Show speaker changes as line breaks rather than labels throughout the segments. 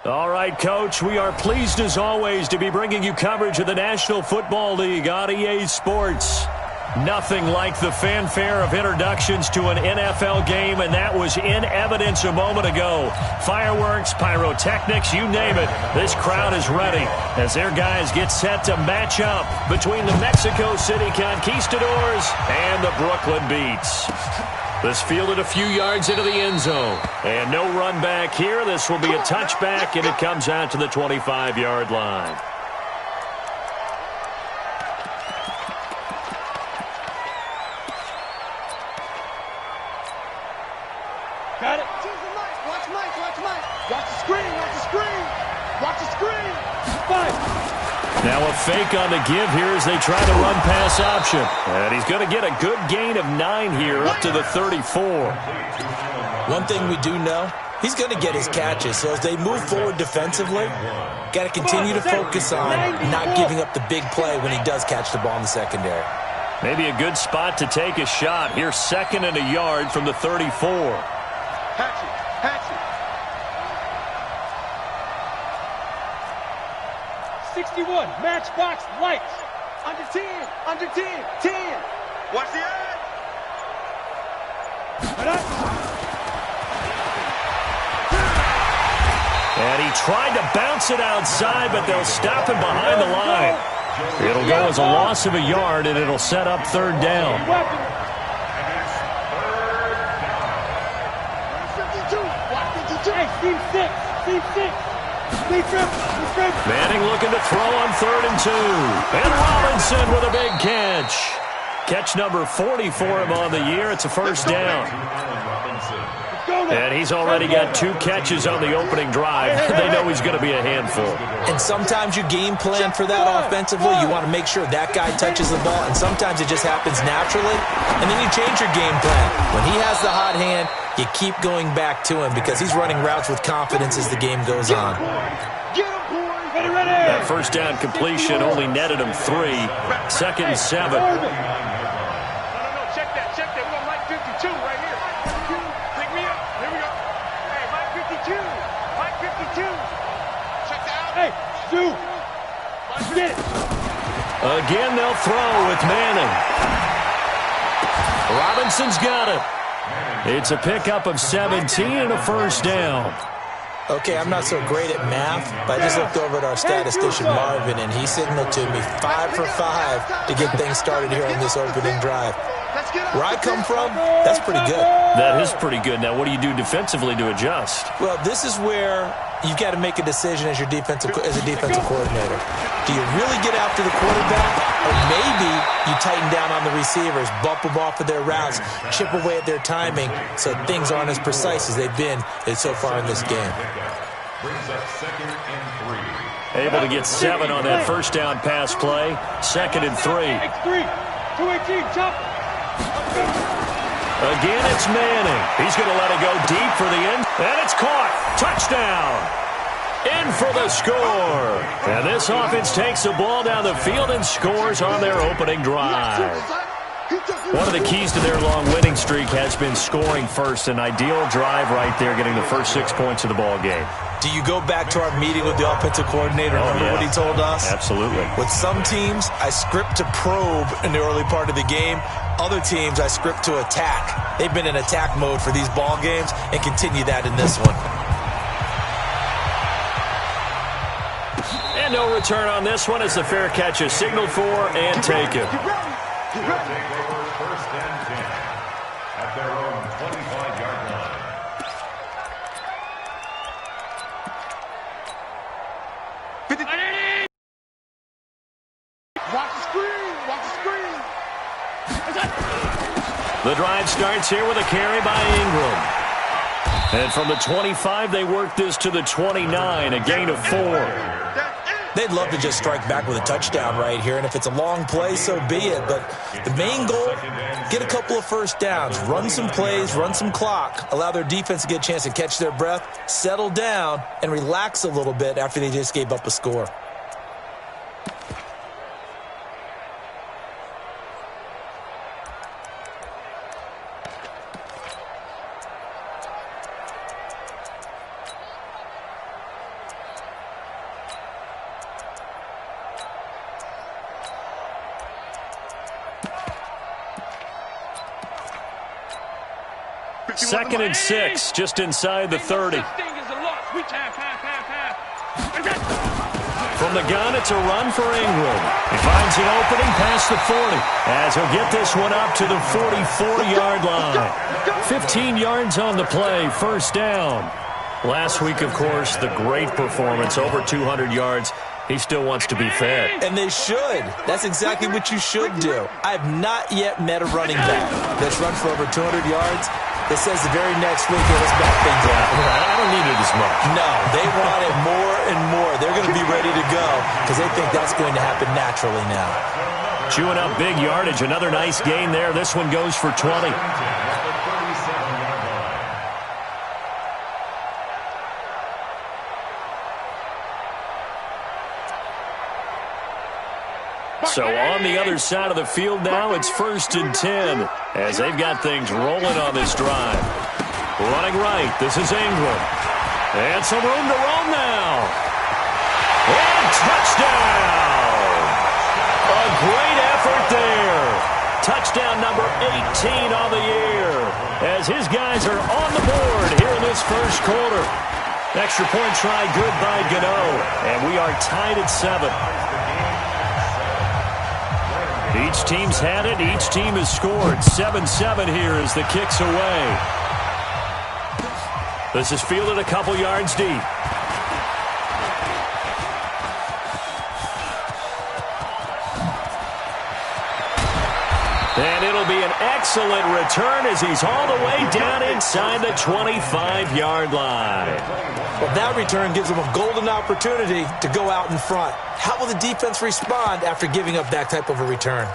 All right, Coach, we are pleased as always to be bringing you coverage of the National Football League on EA Sports. Nothing like the fanfare of introductions to an NFL game, and that was in evidence a moment ago. Fireworks, pyrotechnics, you name it. This crowd is ready as their guys get set to match up between the Mexico City Conquistadors and the Brooklyn Beats. This fielded a few yards into the end zone. And no run back here. This will be a touchback, and it comes out to the 25-yard line.
Got it. Watch Mike. Watch the screen. Watch the screen. 5.
Now a fake on the give here as they try to run pass option. And he's going to get a good gain of 9 here up to the 34.
One thing we do know, he's going to get his catches. So as they move forward defensively, got to continue to focus on not giving up the big play when he does catch the ball in the secondary.
Maybe a good spot to take a shot. Here's 2nd and a yard from the 34.
Hatch it. 61, matchbox lights. Under 10. 10. Watch the edge.
And he tried to bounce it outside, but they'll stop him behind the line. It'll go as a loss of a yard, and it'll set up 3rd down.
Team 6.
Manning looking to throw on 3rd and 2. And Robinson with a big catch. Catch number 40 for him on the year. It's a 1st down. And he's already got 2 catches on the opening drive. They know he's going to be a handful.
And sometimes you game plan for that offensively. You want to make sure that guy touches the ball. And sometimes it just happens naturally. And then you change your game plan. When he has the hot hand, you keep going back to him because he's running routes with confidence as the game goes on.
That 1st down completion only netted him 3. 2nd and 7.
No, check that. We got Mike 52 right here. Pick me up. Here we go. Hey, Mike 52. Check that out. Hey, Stu. Get it.
Again, they'll throw with Manning. Robinson's got it. It's a pickup of 17 and a 1st down.
Okay, I'm not so great at math, but I just looked over at our statistician, Marvin, and he signaled to me 5 for 5 to get things started here on this opening drive. Where I come from, that's pretty good.
That is pretty good. Now, what do you do defensively to adjust?
Well, this is where you've got to make a decision as a defensive coordinator. Do you really get after the quarterback, or maybe you tighten down on the receivers, bump them off of their routes, chip away at their timing so things aren't as precise as they've been so far in this game?
Able to get 7 on that 1st down pass play. 2nd and 3.
218, chop.
Again, it's Manning. He's going to let it go deep for the end. And it's caught. Touchdown. In for the score. And this offense takes the ball down the field and scores on their opening drive. One of the keys to their long winning streak has been scoring first. An ideal drive right there, getting the first 6 points of the ball game.
Do you go back to our meeting with the offensive coordinator? Remember what he told us?
Absolutely.
With some teams, I script to probe in the early part of the game. Other teams, I script to attack. They've been in attack mode for these ball games and continue that in this one.
And no return on this one as the fair catch is signaled for and taken.
First and 10 at their own 25-yard line.
Watch the screen.
The drive starts here with a carry by Ingram. And from the 25, they work this to the 29, a gain of 4.
They'd love to just strike back with a touchdown right here, and if it's a long play, so be it. But the main goal, get a couple of first downs, run some plays, run some clock, allow their defense to get a chance to catch their breath, settle down, and relax a little bit after they just gave up a score.
2nd and 6, just inside the 30. From the gun, it's a run for Ingram. He finds an opening past the 40, as he'll get this one up to the 44-yard line. 15 yards on the play, first down. Last week, of course, the great performance, over 200 yards. He still wants to be fed.
And they should. That's exactly what you should do. I have not yet met a running back that's run for over 200 yards that says the very next week, let's back things up.
I don't need it as much.
No, they want it more and more. They're going to be ready to go because they think that's going to happen naturally now.
Chewing up big yardage. Another nice gain there. This one goes for 20. So on the other side of the field now, it's 1st and 10 as they've got things rolling on this drive. Running right, this is Ingram. And some room to roam now. And touchdown! A great effort there. Touchdown number 18 on the year as his guys are on the board here in this first quarter. Extra point try good by Gano, and we are tied at 7. Each team's had it. Each team has scored. 7-7 here as the kick's away. This is fielded a couple yards deep. And it'll be an excellent return as he's all the way down inside the 25-yard line.
Well, that return gives them a golden opportunity to go out in front. How will the defense respond after giving up that type of a return?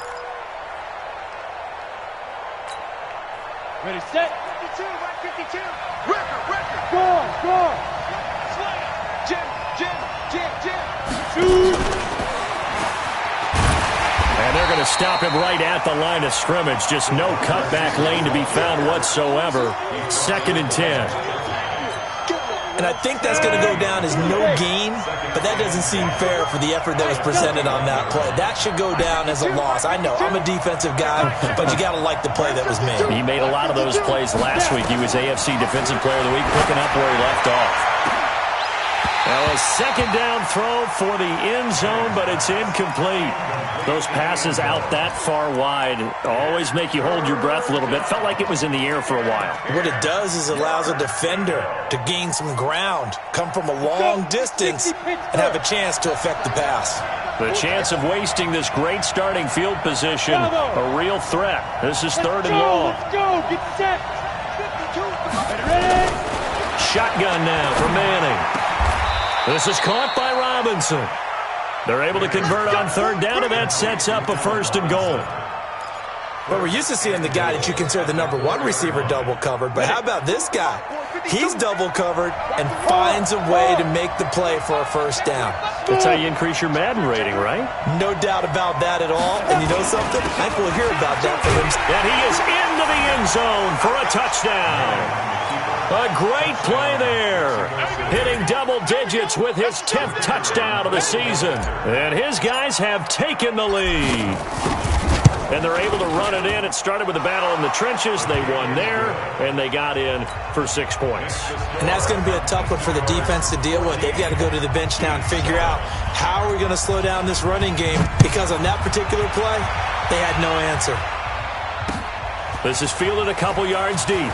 Ready, set. 52, right 52. Record. Score. Jim.
And they're going to stop him right at the line of scrimmage. Just no cutback lane to be found whatsoever. 2nd and 10.
And I think that's going to go down as no gain, but that doesn't seem fair for the effort that was presented on that play. That should go down as a loss. I know, I'm a defensive guy, but you got to like the play that was made.
He made a lot of those plays last week. He was AFC Defensive Player of the Week, picking up where he left off. Now a 2nd down throw for the end zone, but it's incomplete. Those passes out that far wide always make you hold your breath a little bit. Felt like it was in the air for a while.
What it does is it allows a defender to gain some ground, come from a long distance, and have a chance to affect the pass.
The chance of wasting this great starting field position, a real threat. This is 3rd and long.
Let's go. Get set. 52. Ready.
Shotgun now for Manning. This is caught by Robinson. They're able to convert on 3rd down, and that sets up a 1st and goal.
Well, we're used to seeing the guy that you consider the number 1 receiver double covered, but how about this guy? He's double covered and finds a way to make the play for a 1st down.
That's how you increase your Madden rating, right?
No doubt about that at all. And you know something? I think we'll hear about that from him.
And he is into the end zone for a touchdown. A great play there. Hitting double digits with his 10th touchdown of the season. And his guys have taken the lead. And they're able to run it in. It started with a battle in the trenches. They won there, and they got in for 6 points.
And that's going to be a tough one for the defense to deal with. They've got to go to the bench now and figure out how are we going to slow down this running game, because on that particular play, they had no answer.
This is fielded a couple yards deep.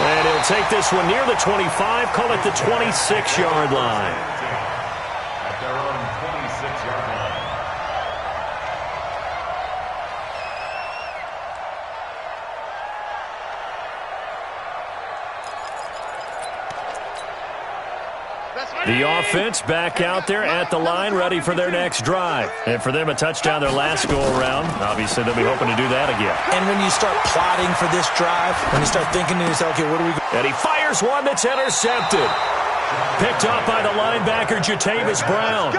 And he'll take this one near the 25, call it the 26-yard line.
At their own 26-yard line.
The offense back out there at the line, ready for their next drive. And for them, a touchdown their last go-around. Obviously, they'll be hoping to do that again.
And when you start plotting for this drive, when you start thinking to yourself, okay, what are we going?
And he fires one that's intercepted. Picked up by the linebacker, Jatavis Brown.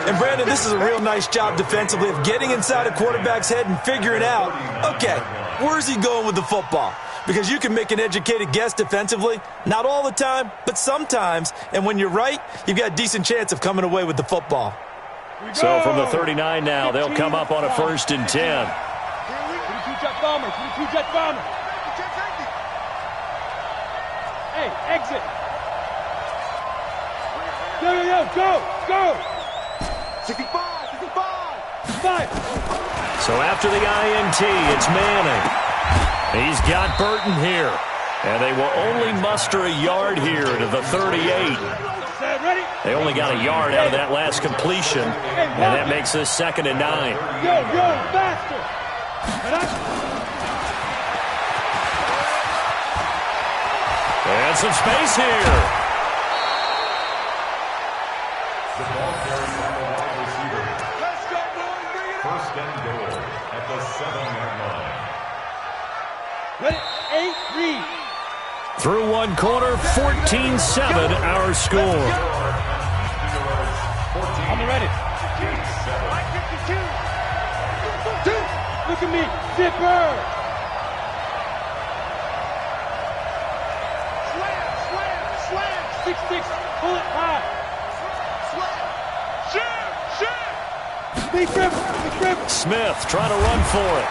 And, Brandon, this is a real nice job defensively of getting inside a quarterback's head and figuring out, okay, where's he going with the football? Because you can make an educated guess defensively. Not all the time, but sometimes. And when you're right, you've got a decent chance of coming away with the football.
So from the 39 now, they'll come up on a 1st and 10.
jet bomber. 22 jet bomber. Hey, exit. Go. 65. 5.
So after the INT, it's Manning. He's got Burton here. And they will only muster a yard here to the 38. They only got a yard out of that last completion, and that makes this 2nd and 9.
Yo, faster!
And some space here.
The ball carries on the wide receiver.
Let's go, boys! Bring it up!
1st and goal at the 7-yard line.
Ready? 8, read.
Through one quarter, 14-7 our score.
On the ready. 52. Look at me. Zipper. Slam. 6-6. Pull it high. Slam. Shoot. Big grip.
Smith trying to run for it.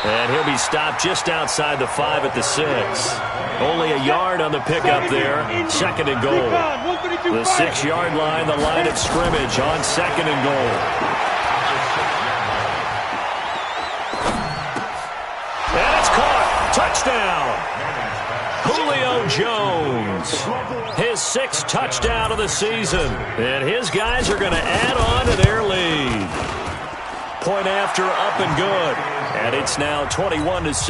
And he'll be stopped just outside the 5 at the 6. Only a yard on the pickup there. 2nd and goal. The 6-yard line, the line of scrimmage on 2nd and goal. And it's caught. Touchdown. Julio Jones. His 6th touchdown of the season. And his guys are going to add on to their lead. Point after, up and good. And it's now 21-7.
Next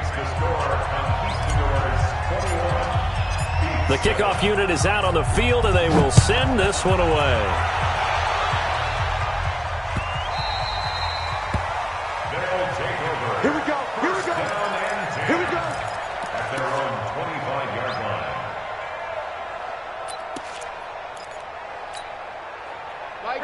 to score on 21.
The kickoff unit is out on the field, and they will send this one away.
They'll take over.
Here we go.
Down and 10.
Here we go.
At their own 25-yard line.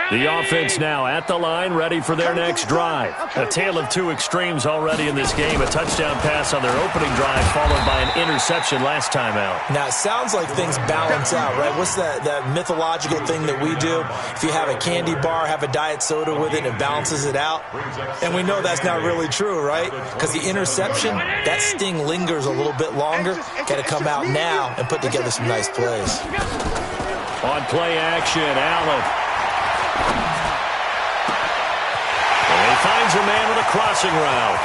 The offense now at the line, ready for their next drive. A tale of two extremes already in this game. A touchdown pass on their opening drive, followed by an interception last time out.
Now, it sounds like things balance out, right? What's that mythological thing that we do? If you have a candy bar, have a diet soda with it, it balances it out. And we know that's not really true, right? Because the interception, that sting lingers a little bit longer. Got to come out now and put together some nice plays.
On play action, Allen. And he finds a man with a crossing route.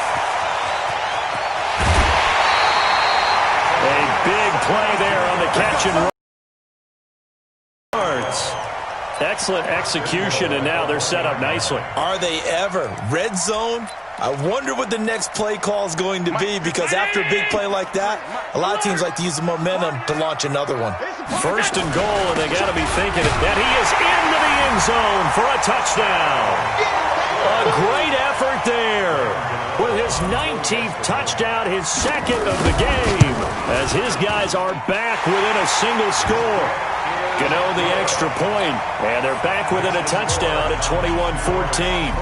A big play there on the catch and run. Excellent execution, and now they're set up nicely.
Are they ever? Red zone? I wonder what the next play call is going to be, because after a big play like that, a lot of teams like to use the momentum to launch another one.
1st and goal, and they got to be thinking that he is into the end zone for a touchdown. A great effort there with his 19th touchdown, his 2nd of the game, as his guys are back within a single score. Gano the extra point, and they're back within a touchdown at 21-14.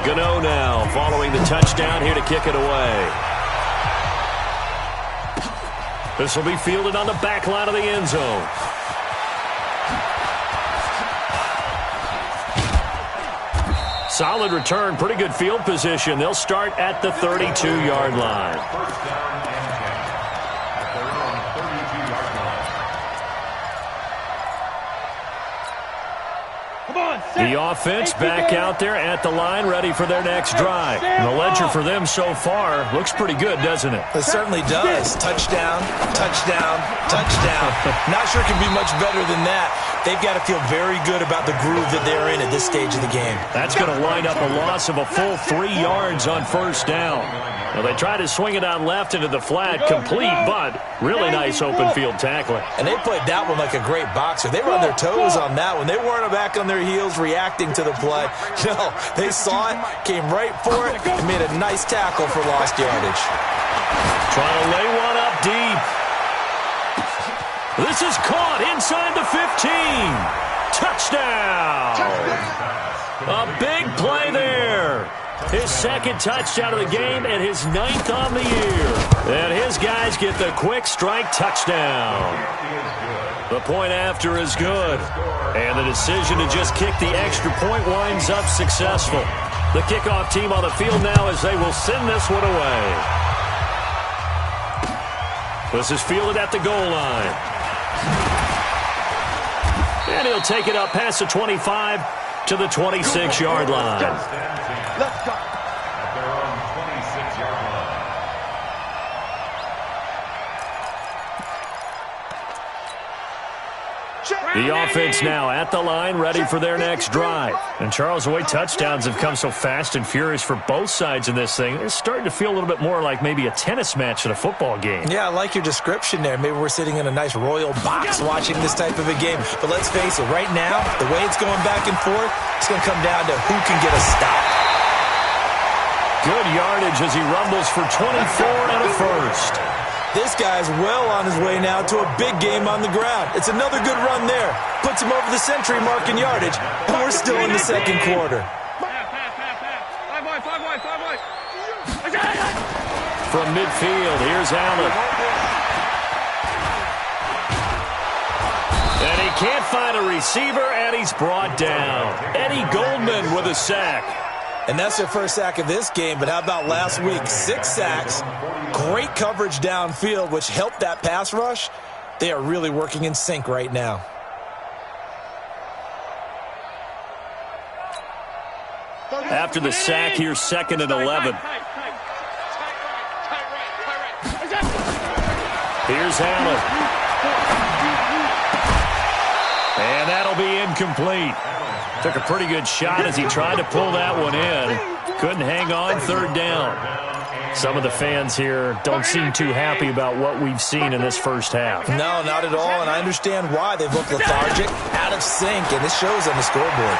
Gano now following the touchdown here to kick it away. This will be fielded on the back line of the end zone. Solid return, pretty good field position. They'll start at the 32-yard line.
1st down and 10. At their own 32-yard line.
The offense back out there at the line, ready for their next drive. And the ledger for them so far looks pretty good, doesn't it?
It certainly does. Touchdown, touchdown, touchdown. Not sure it can be much better than that. They've got to feel very good about the groove that they're in at this stage of the game.
That's going to wind up a loss of a full 3 yards on 1st down. Well, they tried to swing it out left into the flat, complete, but really nice open field tackling.
And they played that one like a great boxer. They were on their toes on that one. They weren't back on their heels reacting to the play. No, they saw it, came right for it, and made a nice tackle for lost yardage.
Trying to lay one up deep. This is caught inside the 15. Touchdown. A big play there. His 2nd touchdown of the game and his 9th on the year. And his guys get the quick strike touchdown. The point after is good. And the decision to just kick the extra point winds up successful. The kickoff team on the field now as they will send this one away. This is fielded at the goal line. And he'll take it up past the 25 to the 26-yard line.
Let's go.
At their own 26-yard line.
The offense now at the line, ready for their next drive. And Charles, the way touchdowns have come so fast and furious for both sides in this thing, it's starting to feel a little bit more like maybe a tennis match at a football game.
Yeah, I like your description there. Maybe we're sitting in a nice royal box watching this type of a game. But let's face it, right now, the way it's going back and forth, it's going to come down to who can get a stop.
Good yardage as he rumbles for 24 and a first.
This guy's well on his way now to a big game on the ground. It's another good run there. Puts him over the century mark in yardage, and we're still in the second quarter.
From midfield, here's Allen. And he can't find a receiver, and he's brought down. Eddie Goldman with a sack.
And that's their first sack of this game, but how about last week? 6 sacks, great coverage downfield, which helped that pass rush. They are really working in sync right now.
After the sack, here's 2nd and 11. Here's Allen. And that'll be incomplete. Took a pretty good shot as he tried to pull that one in. Couldn't hang on, 3rd down. Some of the fans here don't seem too happy about what we've seen in this first half.
No, not at all, and I understand why. They've looked lethargic, out of sync, and this shows on the scoreboard.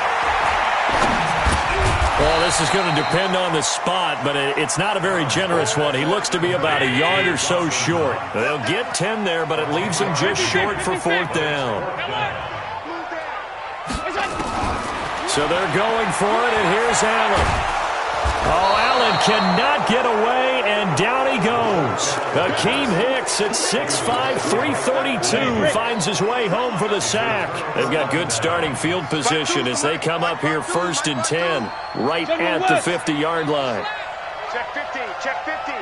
Well, this is going to depend on the spot, but it's not a very generous one. He looks to be about a yard or so short. They'll get 10 there, but it leaves him just short for 4th down. So they're going for it, and here's Allen. Oh, Allen cannot get away, and down he goes. Akeem Hicks at 6'5", 332 finds his way home for the sack. They've got good starting field position as they come up here 1st and 10, right at the 50-yard line.
Check 50, check 50.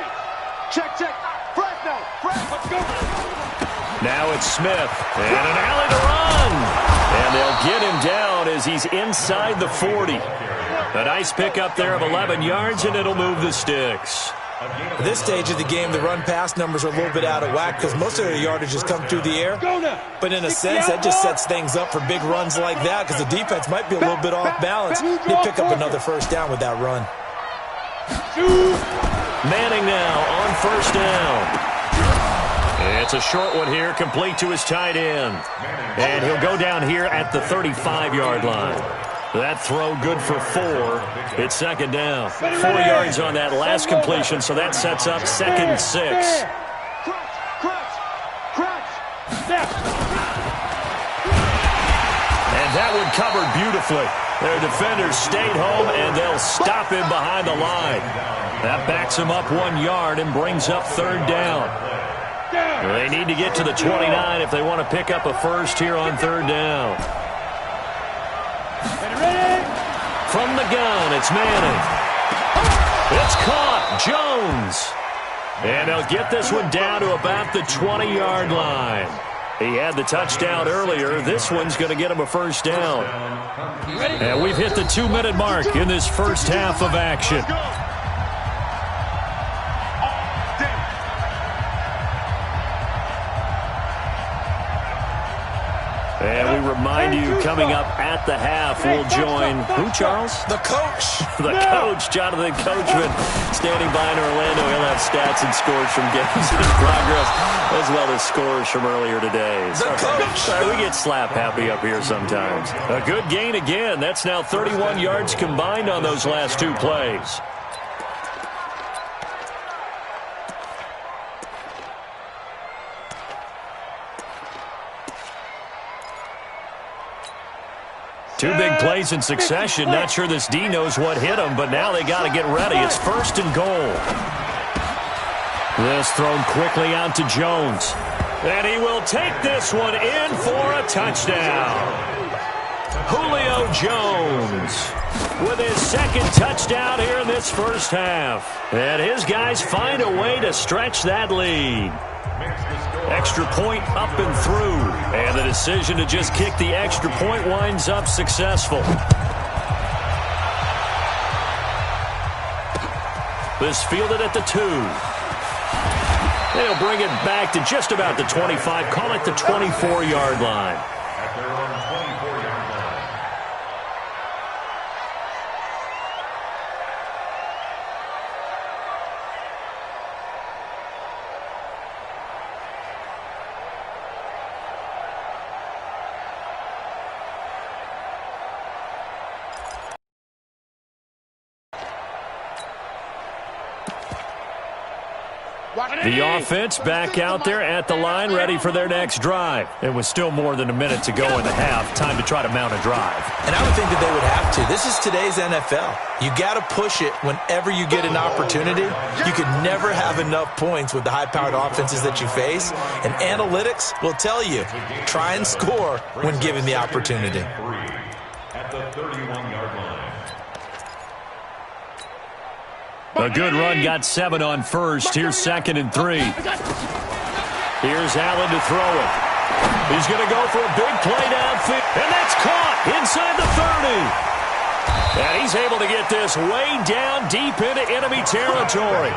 Check. Fresno, let's go.
Now it's Smith, and an alley to run. And they'll get him down as he's inside the 40. A nice pickup there of 11 yards, and it'll move the sticks.
At this stage of the game, the run-pass numbers are a little bit out of whack because most of their yardage has come through the air. But in a sense, that just sets things up for big runs like that because the defense might be a little bit off balance. They pick up another 1st down with that run.
Manning now on 1st down. It's a short one here, complete to his tight end. And he'll go down here at the 35-yard line. That throw good for 4. It's 2nd down. 4 yards on that last completion, so that sets up 2nd and 6. And that one covered beautifully. Their defenders stayed home, and they'll stop him behind the line. That backs him up 1 yard and brings up 3rd down. They need to get to the 29 if they want to pick up a first here on 3rd down. From the gun, it's Manning. It's caught. Jones. And they'll get this one down to about the 20-yard line. He had the touchdown earlier. This one's going to get him a 1st down. And we've hit the 2-minute mark in this first half of action. And we remind you, coming up at the half, we'll join who, Charles?
The coach.
The coach, Jonathan Coachman, standing by in Orlando. He'll have stats and scores from games in progress, as well as scores from earlier today.
The coach.
Sorry, we get slap happy up here sometimes. A good gain again. That's now 31 yards combined on those last 2 plays. Two big plays in succession. Not sure this D knows what hit him, but now they got to get ready. It's 1st and goal. This thrown quickly out to Jones. And he will take this one in for a touchdown. Julio Jones. with his second touchdown here in this first half. And his guys find a way to stretch that lead. Extra point up and through. And the decision to just kick the extra point winds up successful. This fielded at the 2. They'll bring it back to just about the 25. Call it the 24-yard line.
At their own 24-yard line.
The offense back out there at the line, ready for their next drive. It was still more than a minute to go in the half. Time to try to mount a drive.
And I would think that they would have to. This is today's NFL. You got to push it whenever you get an opportunity. You could never have enough points with the high-powered offenses that you face. And analytics will tell you, try and score when given the opportunity.
At the 31-yard line.
A good run got 7 on first. Here's 2nd and 3. Here's Allen to throw it. He's going to go for a big play downfield. And that's caught inside the 30. And he's able to get this way down deep into enemy territory.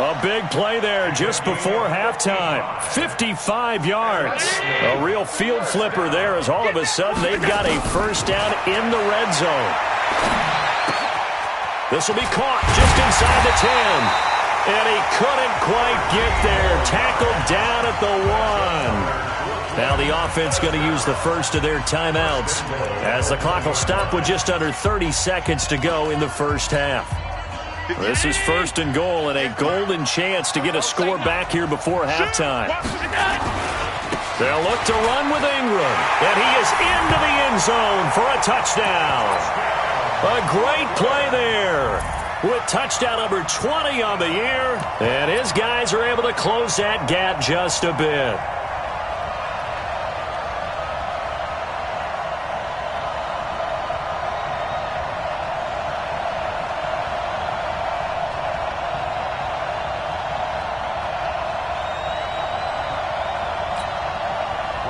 A big play there just before halftime. 55 yards. A real field flipper there as all of a sudden they've got a first down in the red zone. This will be caught just inside the 10. And he couldn't quite get there. Tackled down at the 1. Now the offense going to use the first of their timeouts as the clock will stop with just under 30 seconds to go in the first half. This is 1st and goal and a golden chance to get a score back here before halftime. They'll look to run with Ingram. And he is into the end zone for a touchdown. A great play there with touchdown number 20 on the year. And his guys are able to close that gap just a bit.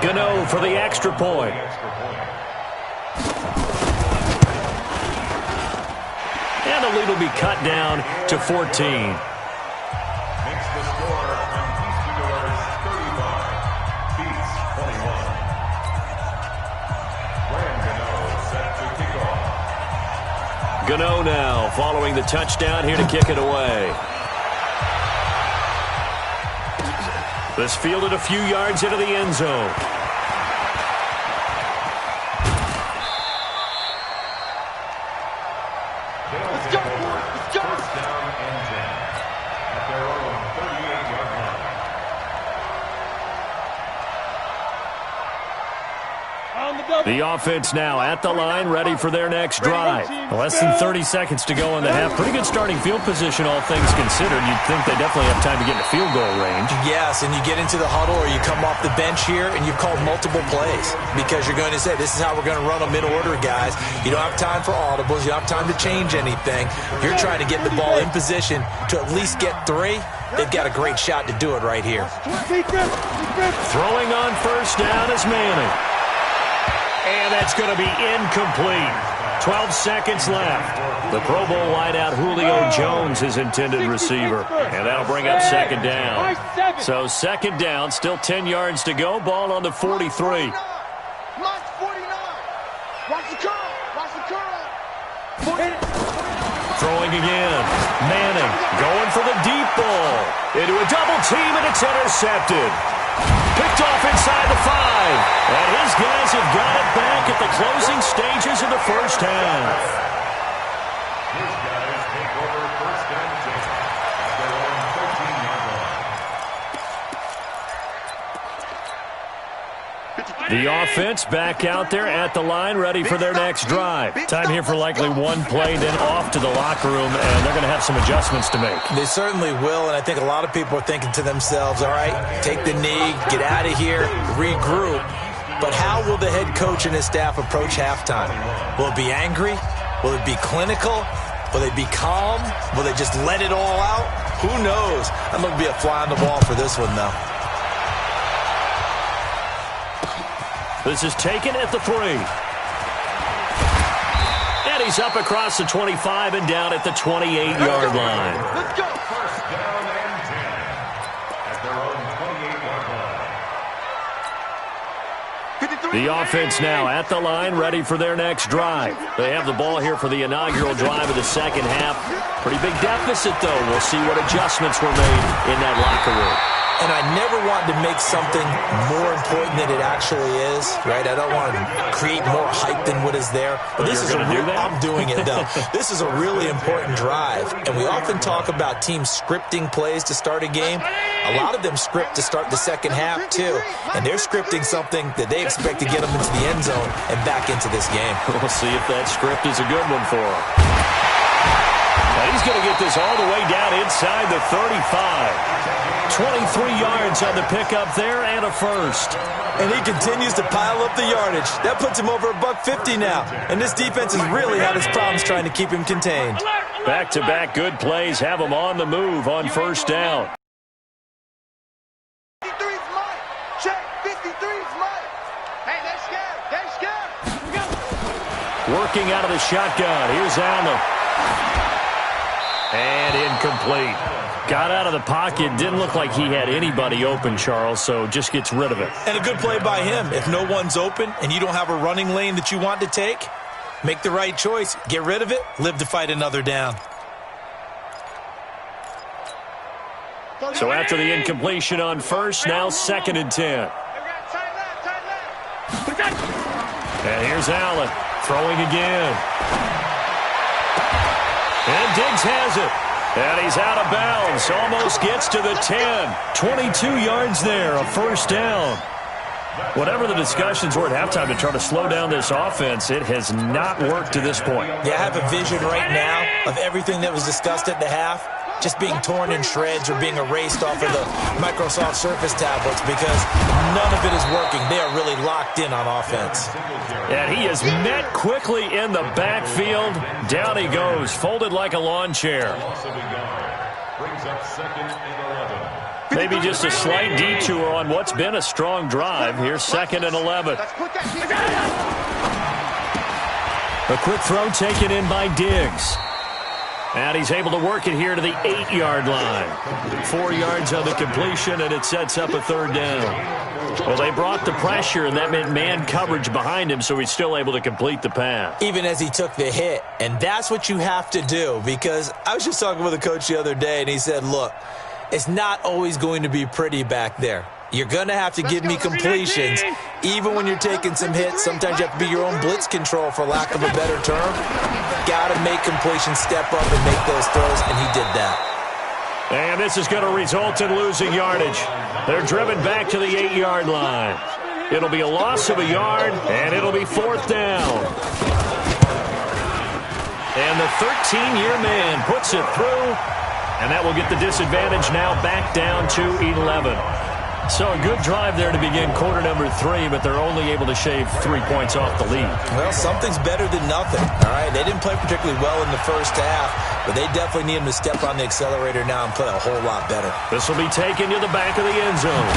Gano for the extra point. And the lead will be cut down to 14.
Makes the score on Easterners 35. Beats 21. Graham Gano set to kick off.
Gano now following the touchdown here to kick it away. This fielded a few yards into the end zone. The offense now at the line, ready for their next drive. Less than 30 seconds to go in the half. Pretty good starting field position, all things considered. You'd think they definitely have time to get in field goal range.
Yes, and you get into the huddle or you come off the bench here and you've called multiple plays because you're going to say, this is how we're going to run them in order, guys. You don't have time for audibles. You don't have time to change anything. You're trying to get the ball in position to at least get 3. They've got a great shot to do it right here.
Throwing on first down is Manning. And that's going to be incomplete. 12 seconds left. The Pro Bowl wideout Julio Jones is intended receiver. And that'll bring up 2nd down. So 2nd down, still 10 yards to go. Ball on the 43.
Watch 49. Watch the curl. Watch the curl.
Throwing again. Manning going for the deep ball. Into a double team, and it's intercepted. Picked off inside the 5. And his guys have got it back at the closing stages of the first half.
His guys take over 1st and 10 at their own 13-yard line.
The offense back out there at the line, ready for their next drive. Time here for likely one play, then off to the locker room, and they're going to have some adjustments to make.
They certainly will, and I think a lot of people are thinking to themselves, all right, take the knee, get out of here, regroup. But how will the head coach and his staff approach halftime? Will it be angry? Will it be clinical? Will they be calm? Will they just let it all out? Who knows? I'm going to be a fly on the wall for this one, though.
This is taken at the 3. And he's up across the 25 and down at the 28-yard line.
Let's go.
First down and 10 at their own 28-yard line.
The offense now at the line, ready for their next drive. They have the ball here for the inaugural drive of the second half. Pretty big deficit, though. We'll see what adjustments were made in that locker room.
And I never wanted to make something more important than it actually is, right? I don't want to create more hype than what is there. But this is I'm doing it, though. This is a really important drive. And we often talk about teams scripting plays to start a game. A lot of them script to start the second half, too. And they're scripting something that they expect to get them into the end zone and back into this game.
We'll see if that script is a good one for them. Now he's going to get this all the way down inside the 35. 23 yards on the pickup there and a first.
And he continues to pile up the yardage. That puts him over $150 now. And this defense has really had its problems trying to keep him contained.
Back-to-back good plays have him on the move on first down.
53's mine. Check. 53's mine. Hey, they're scared. They're scared. Here we go.
Working out of the shotgun. Here's Allen. And incomplete. Got out of the pocket. Didn't look like he had anybody open, Charles, so just gets rid of it.
And a good play by him. If no one's open and you don't have a running lane that you want to take, make the right choice. Get rid of it. Live to fight another down.
So after the incompletion on first, now 2nd and 10. And here's Allen throwing again. And Diggs has it. And he's out of bounds. Almost gets to the 10. 22 yards there, a first down. Whatever the discussions were at halftime to try to slow down this offense, it has not worked to this point.
Yeah, I have a vision right now of everything that was discussed at the half just being torn in shreds or being erased off of the Microsoft Surface tablets because none of it is working. They are really locked in on offense.
And he is met quickly in the backfield. Down he goes, folded like a lawn chair.
Brings up 2nd and 11.
Maybe just a slight detour on what's been a strong drive. Here's 2nd and 11. A quick throw taken in by Diggs. And he's able to work it here to the 8-yard line. 4 yards on the completion, and it sets up a 3rd down. Well, they brought the pressure, and that meant man coverage behind him, so he's still able to complete the pass.
Even as he took the hit. And that's what you have to do, because I was just talking with a coach the other day, and he said, look, it's not always going to be pretty back there. You're going to have to give me completions. Even when you're taking some hits, sometimes you have to be your own blitz control, for lack of a better term. Got to make completions, step up and make those throws, and he did that.
And this is going to result in losing yardage. They're driven back to the 8-yard line. It'll be a loss of a yard, and it'll be 4th down. And the 13-year man puts it through, and that will get the disadvantage now back down to 11. So a good drive there to begin quarter number 3, but they're only able to shave 3 points off the lead.
Well, something's better than nothing, all right? They didn't play particularly well in the first half, but they definitely need them to step on the accelerator now and play a whole lot better.
This will be taken to the back of the end zone.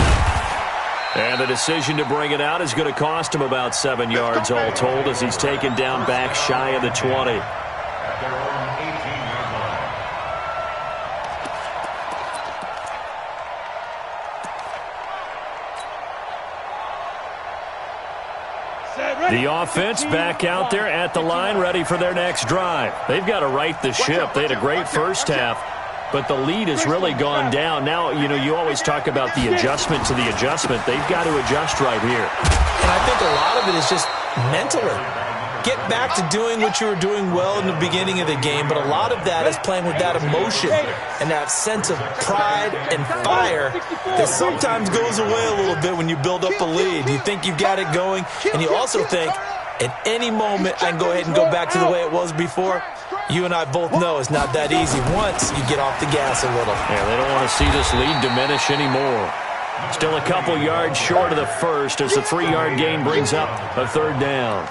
And the decision to bring it out is going to cost him about 7 yards all told as he's taken down back shy of the 20.
At their own 18-yard line.
The offense back out there at the line, ready for their next drive. They've got to right the ship. They had a great first half, but the lead has really gone down. Now, you always talk about the adjustment to the adjustment. They've got to adjust right here.
And I think a lot of it is just mentally. Get back to doing what you were doing well in the beginning of the game, but a lot of that is playing with that emotion and that sense of pride and fire that sometimes goes away a little bit when you build up a lead. You think you've got it going, and you also think at any moment I can go ahead and go back to the way it was before. You and I both know it's not that easy once you get off the gas a little.
Yeah, they don't want to see this lead diminish anymore. Still a couple yards short of the first as the 3-yard gain brings up a 3rd down.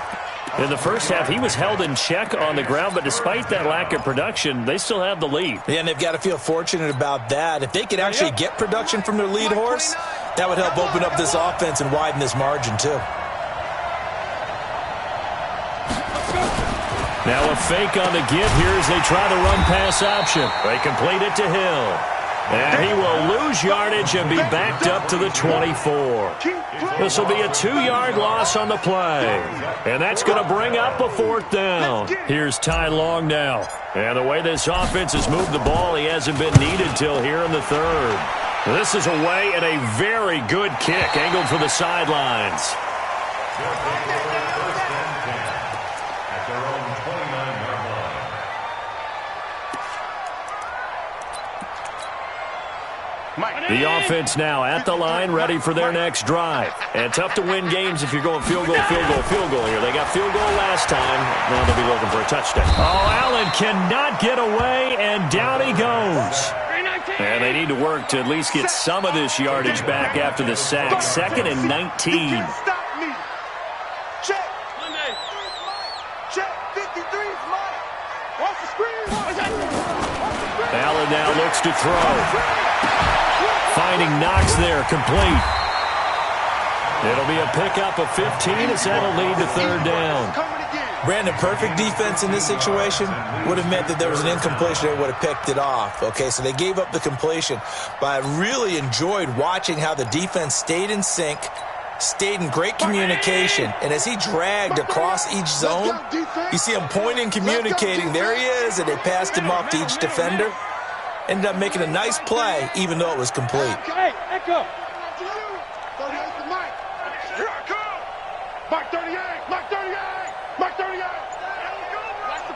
In the first half, he was held in check on the ground, but despite that lack of production, they still have the lead.
Yeah, and they've got to feel fortunate about that. If they could actually get production from their lead horse, that would help open up this offense and widen this margin, too.
Now a fake on the give here as they try the run-pass option. They complete it to Hill. And he will lose yardage and be backed up to the 24. This will be a 2-yard loss on the play. And that's going to bring up a 4th down. Here's Ty Long now. And the way this offense has moved the ball, he hasn't been needed till here in the 3rd. This is away and a very good kick angled for the sidelines. The offense now at the line, ready for their next drive. And tough to win games if you're going field goal, field goal, field goal here. They got field goal last time. Now they'll be looking for a touchdown. Oh, Allen cannot get away, and down he goes. And they need to work to at least get some of this yardage back after the sack. 2nd and 19.
Check. Check. 53's Mike. Off the screen.
Allen now looks to throw. Finding Knox there, complete. It'll be a pickup of 15 as that'll lead to 3rd down.
Brandon, perfect defense in this situation would have meant that there was an incompletion. They would have picked it off. Okay, so they gave up the completion. But I really enjoyed watching how the defense stayed in sync, stayed in great communication. And as he dragged across each zone, you see him pointing, communicating. There he is, and they passed him off to each defender. Ended up making a nice play, even though it was complete.
Hey, echo. 38 to Mike. Here I come. Mike 38. Mike 38. Mike 38.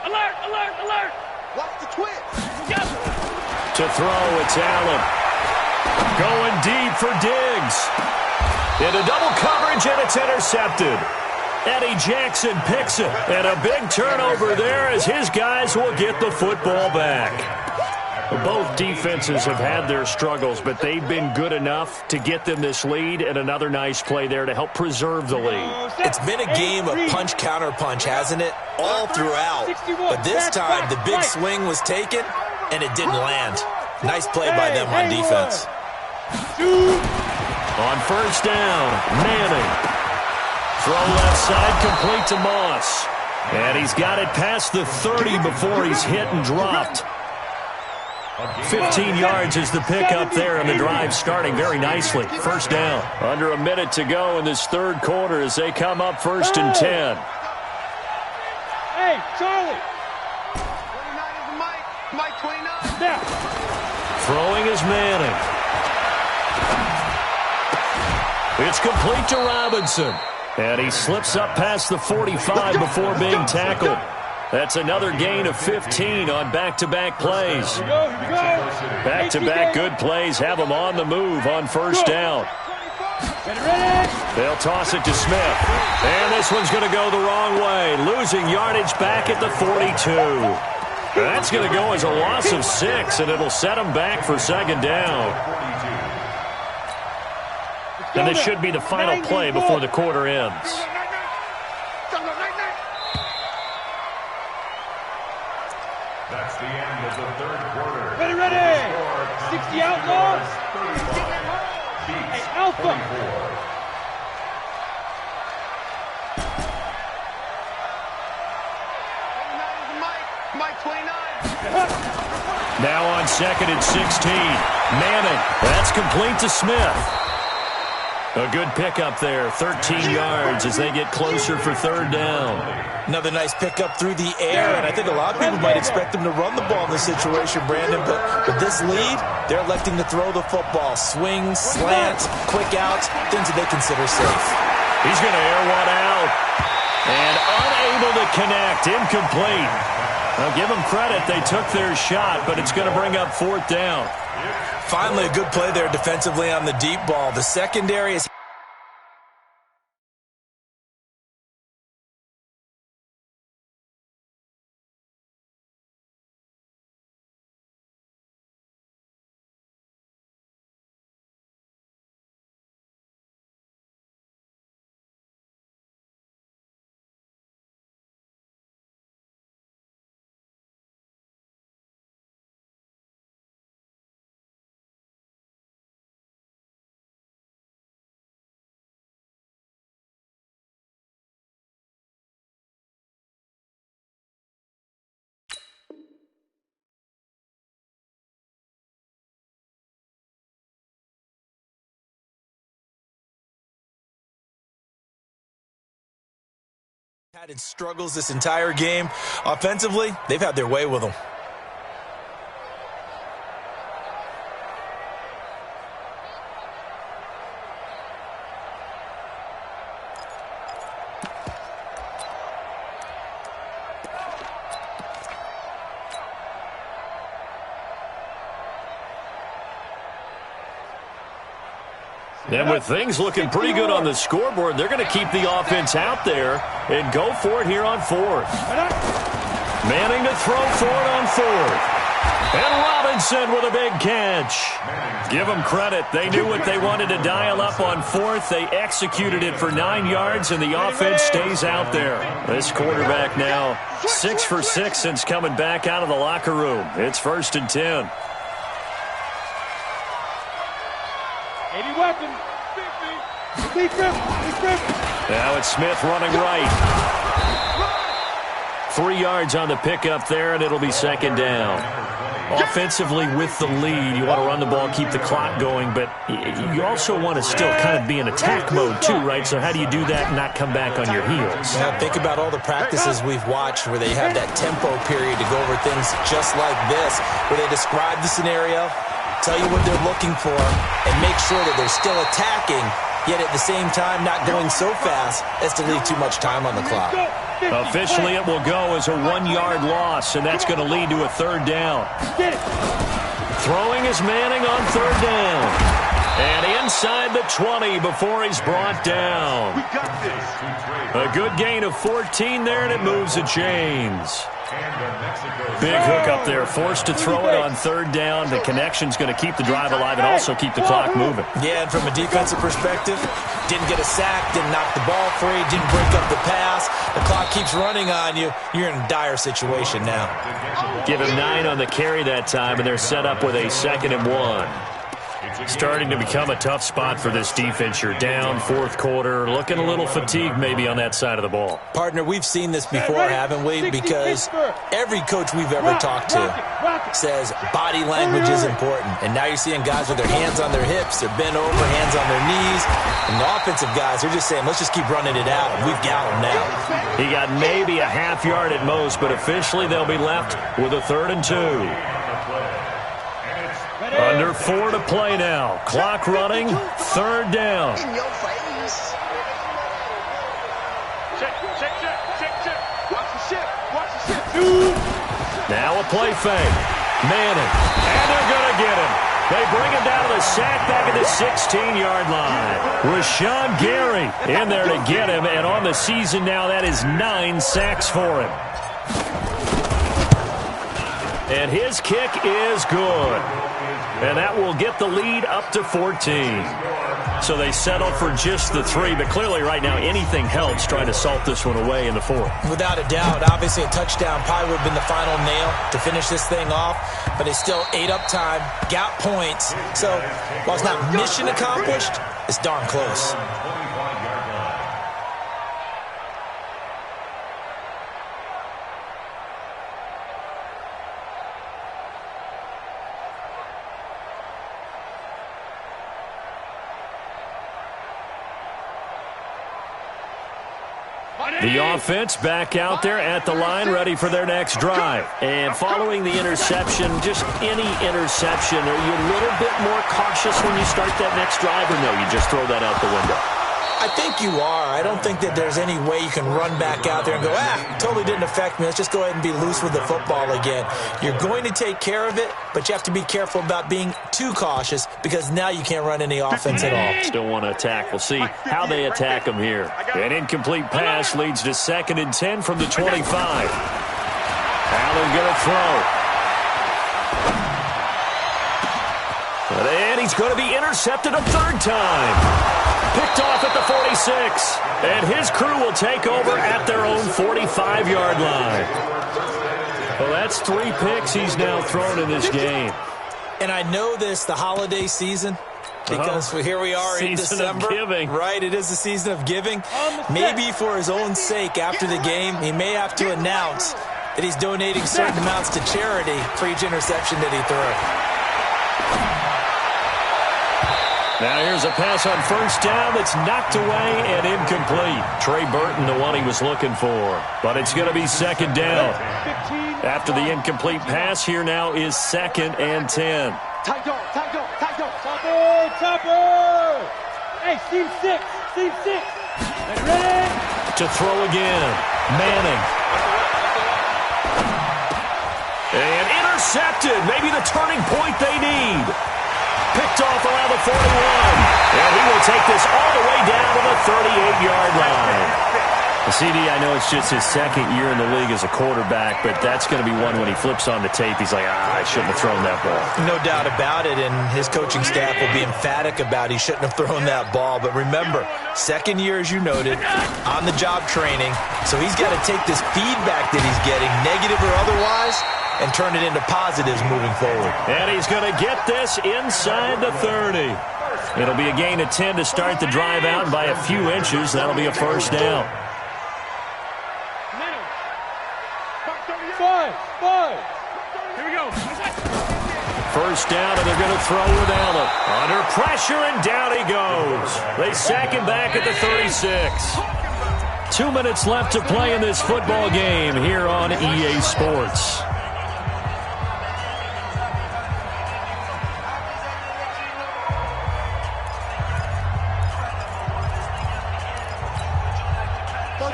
Alert, alert, alert.
Watch the twitch.
To throw, it's Allen. Going deep for Diggs. Into double coverage, and it's intercepted. Eddie Jackson picks it. And a big turnover there as his guys will get the football back. Both defenses have had their struggles, but they've been good enough to get them this lead, and another nice play there to help preserve the lead.
It's been a game of punch-counter-punch, hasn't it? All throughout. But this time, the big swing was taken, and it didn't land. Nice play by them on defense.
On 1st down, Manning. Throw left side, complete to Moss. And he's got it past the 30 before he's hit and dropped. 15 yards is the pickup there, and the drive starting very nicely. 1st down. Under a minute to go in this 3rd quarter as they come up 1st and 10.
Hey, Charlie.
29 is Mike. Mike 29.
Now.
Throwing is Manning. It's complete to Robinson. And he slips up past the 45 before being tackled. That's another gain of 15 on back-to-back plays. Back-to-back good plays have them on the move on 1st down. They'll toss it to Smith. And this one's going to go the wrong way, losing yardage back at the 42. That's going to go as a loss of 6, and it'll set them back for 2nd down. And this should be the final play before the quarter ends.
That's the end of the 3rd quarter.
Ready, ready. 60 Outlaws. Hey, Alpha.
29 is Mike. Mike 29.
Now on 2nd and 16. Manning. That's complete to Smith. A good pickup there, 13 yards as they get closer for 3rd down.
Another nice pickup through the air, and I think a lot of people might expect them to run the ball in this situation, Brandon, but with this lead, they're electing to throw the football. Swings, slants, quick outs, things that they consider safe.
He's going to air one out, and unable to connect, incomplete. Now give them credit, they took their shot, but it's going to bring up 4th down.
Finally, a good play there defensively on the deep ball. The secondary is Had its struggles this entire game. Offensively, they've had their way with them.
And with things looking pretty good on the scoreboard, they're going to keep the offense out there and go for it here on fourth. Manning to throw for it on fourth. And Robinson with a big catch. Give them credit. They knew what they wanted to dial up on fourth. They executed it for 9 yards, and the offense stays out there. This quarterback now 6 for 6 since coming back out of the locker room. It's 1st and 10.
80 weapons. 50.
Now it's Smith running right. 3 yards on the pickup there, and it'll be 2nd down. Offensively with the lead, you want to run the ball, keep the clock going, but you also want to still kind of be in attack mode too, right? So how do you do that and not come back on your heels?
Now think about all the practices we've watched where they have that tempo period to go over things just like this, where they describe the scenario, tell you what they're looking for, and make sure that they're still attacking, yet at the same time not going so fast as to leave too much time on the clock.
Officially, it will go as a 1-yard loss, and that's going to lead to a 3rd down. Throwing is Manning on 3rd down. And inside the 20 before he's brought down. A good gain of 14 there, and it moves the chains. Big hook up there, forced to throw it on 3rd down. The connection's going to keep the drive alive and also keep the clock moving.
Yeah, and from a defensive perspective, didn't get a sack, didn't knock the ball free, didn't break up the pass. The clock keeps running on you. You're in a dire situation now.
Give him 9 on the carry that time, and they're set up with a 2nd and 1. Starting to become a tough spot for this defense. You're down 4th quarter, looking a little fatigued maybe on that side of the ball.
Partner, we've seen this before, haven't we? Because every coach we've ever talked to says body language is important. And now you're seeing guys with their hands on their hips, they're bent over, hands on their knees. And the offensive guys, they're just saying, let's just keep running it out. We've got them now.
He got maybe a half yard at most, but officially they'll be left with a 3rd and 2. Under 4 to play now. Clock running. 3rd down.
In your face.
Check. Watch the ship.
Now a play fake. Manning. And they're going to get him. They bring him down to the sack back at the 16-yard line. Rashawn Gary in there to get him. And on the season now, that is 9 sacks for him. And his kick is good. And that will get the lead up to 14. So they settle for just the 3, but clearly right now anything helps trying to salt this one away in the 4th.
Without a doubt, obviously a touchdown probably would have been the final nail to finish this thing off, but they still ate up time, got points. So while it's not mission accomplished, it's darn close.
The offense back out there at the line, ready for their next drive. And following the interception, just any interception, are you a little bit more cautious when you start that next drive, or no, you just throw that out the window?
I think you are. I don't think that there's any way you can run back out there and go, totally didn't affect me. Let's just go ahead and be loose with the football again. You're going to take care of it, but you have to be careful about being too cautious because now you can't run any offense at all.
Still want to attack. We'll see how they attack them here. An incomplete pass leads to 2nd and 10 from the 25. Allen going to throw. And he's going to be intercepted a 3rd time. Picked off at the 46. And his crew will take over at their own 45-yard line. Well, that's 3 picks he's now thrown in this game.
And I know this, the holiday season, because here we are in December.
Season of giving.
Right, it is the season of giving. Maybe for his own sake after the game, he may have to announce that he's donating certain amounts to charity for each interception that he threw.
Now here's a pass on first down that's knocked away and incomplete. Trey Burton, the one he was looking for. But it's going to be second down. After the incomplete pass, here now is 2nd and 10.
Tight dog, tight dog, tight dog.
Chopper! Hey, Steve 6. Steve 6. Ready?
To throw again. Manning. And intercepted. Maybe the turning point they need. Picked off around the 41. And he will take this all the way down to the 38-yard line. CD, I know it's just his 2nd year in the league as a quarterback, but that's going to be one when he flips on the tape. He's like, I shouldn't have thrown that ball.
No doubt about it, and his coaching staff will be emphatic about he shouldn't have thrown that ball. But remember, 2nd year, as you noted, on-the-job training, so he's got to take this feedback that he's getting, negative or otherwise, and turn it into positives moving forward.
And he's going to get this inside the 30. It'll be a gain of 10 to start the drive out, and by a few inches, that'll be a first down.
5. Here we go.
First down, and they're going to throw with Allen. Under pressure, and down he goes. They sack him back at the 36. 2 minutes left to play in this football game here on EA Sports.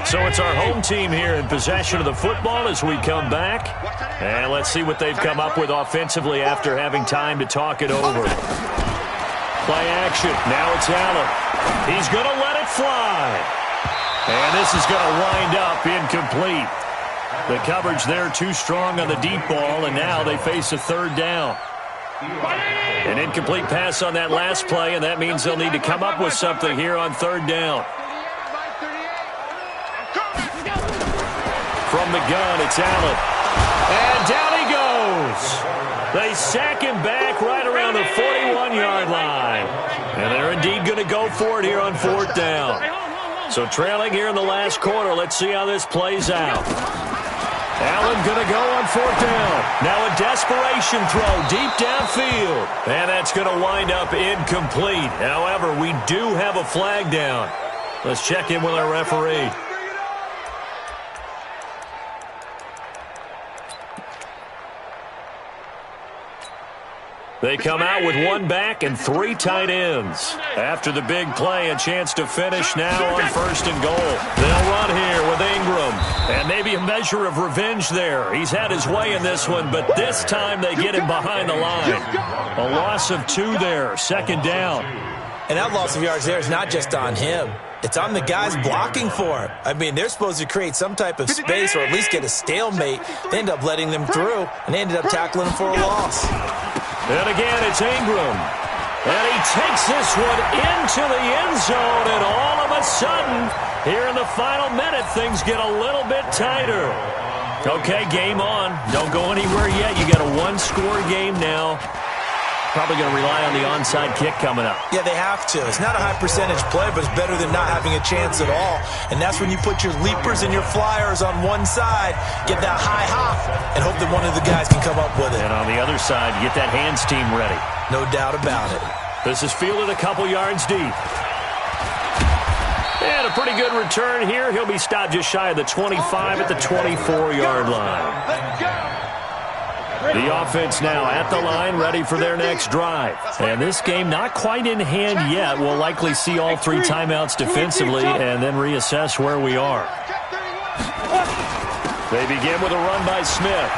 So it's our home team here in possession of the football as we come back. And let's see what they've come up with offensively after having time to talk it over. Play action. Now it's Allen. He's going to let it fly. And this is going to wind up incomplete. The coverage there too strong on the deep ball, and now they face a 3rd down. An incomplete pass on that last play, and that means they'll need to come up with something here on 3rd down. From the gun, it's Allen. And down he goes. They sack him back right around the 41-yard line. And they're indeed going to go for it here on 4th down. So trailing here in the last quarter. Let's see how this plays out. Allen going to go on 4th down. Now a desperation throw deep downfield. And that's going to wind up incomplete. However, we do have a flag down. Let's check in with our referee. They come out with 1 back and 3 tight ends. After the big play, a chance to finish now on 1st and goal. They'll run here with Ingram. And maybe a measure of revenge there. He's had his way in this one, but this time they get him behind the line. A loss of 2 there, 2nd down.
And that loss of yards there is not just on him. It's on the guys blocking for him. I mean, they're supposed to create some type of space or at least get a stalemate. They end up letting them through, and they ended up tackling him for a loss.
And again, it's Ingram. And he takes this one into the end zone, and all of a sudden, here in the final minute, things get a little bit tighter. Okay, game on. Don't go anywhere yet. You got a 1-score game now. Probably going to rely on the onside kick coming up.
Yeah, they have to. It's not a high-percentage play, but it's better than not having a chance at all. And that's when you put your leapers and your flyers on one side, get that high hop, and hope that one of the guys can come up with it.
And on the other side, you get that hands team ready.
No doubt about it.
This is fielded a couple yards deep. And a pretty good return here. He'll be stopped just shy of the 25 at the 24-yard line.
Let's go.
The offense now at the line, ready for their next drive. And this game not quite in hand yet. We'll likely see all 3 timeouts defensively and then reassess where we are. They begin with a run by Smith.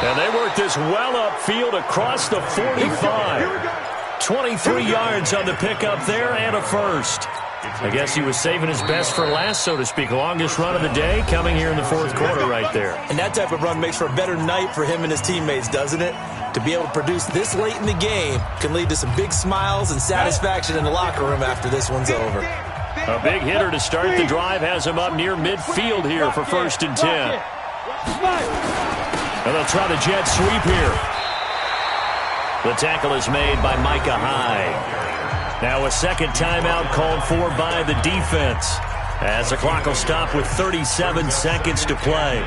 And they work this well upfield across the 45. 23 yards on the pickup there and a first. I guess he was saving his best for last, so to speak. Longest run of the day coming here in the 4th quarter right there.
And that type of run makes for a better night for him and his teammates, doesn't it? To be able to produce this late in the game can lead to some big smiles and satisfaction in the locker room after this one's over.
A big hitter to start the drive has him up near midfield here for 1st and 10. And they'll try the jet sweep here. The tackle is made by Micah Hyde. Now a second timeout called for by the defense, as the clock will stop with 37 seconds to play.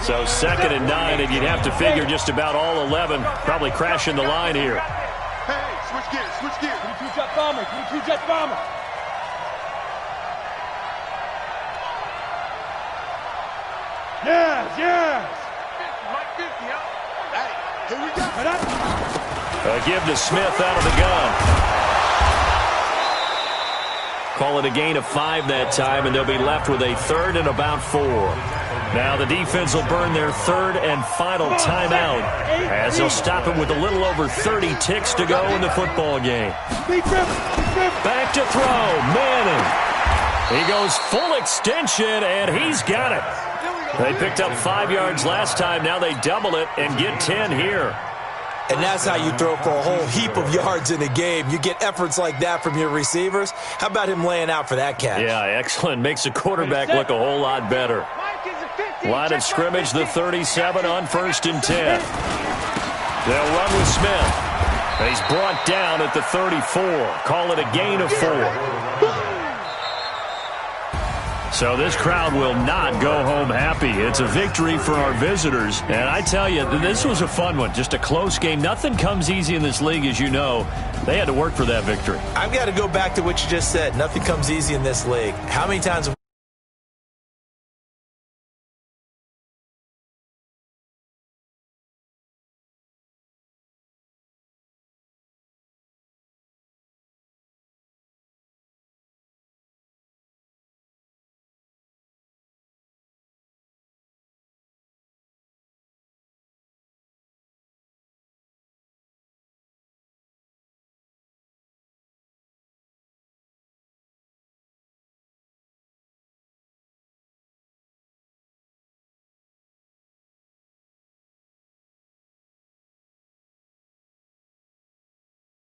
So 2nd and 9, and you'd have to figure just about all 11 probably crashing the line here.
Hey,
Switch gears, switch gears.
22 jet bomber, 22 jet bomber. Yes, yes.
50, Mike 50, huh? Hey, here we go.
A give to Smith out of the gun. Call it a gain of 5 that time, and they'll be left with a 3rd and about 4. Now the defense will burn their 3rd and final timeout as they'll stop it with a little over 30 ticks to go in the football game. Back to throw, Manning. He goes full extension, and he's got it. They picked up 5 yards last time. Now they double it and get 10 here.
And that's how you throw for a whole heap of yards in a game. You get efforts like that from your receivers. How about him laying out for that catch?
Yeah, excellent. Makes the quarterback look a whole lot better. Line of scrimmage, the 37 on 1st and 10. They'll run with Smith. He's brought down at the 34. Call it a gain of 4. So this crowd will not go home happy. It's a victory for our visitors. And I tell you, this was a fun one. Just a close game. Nothing comes easy in this league, as you know. They had to work for that victory.
I've got to go back to what you just said. Nothing comes easy in this league. How many times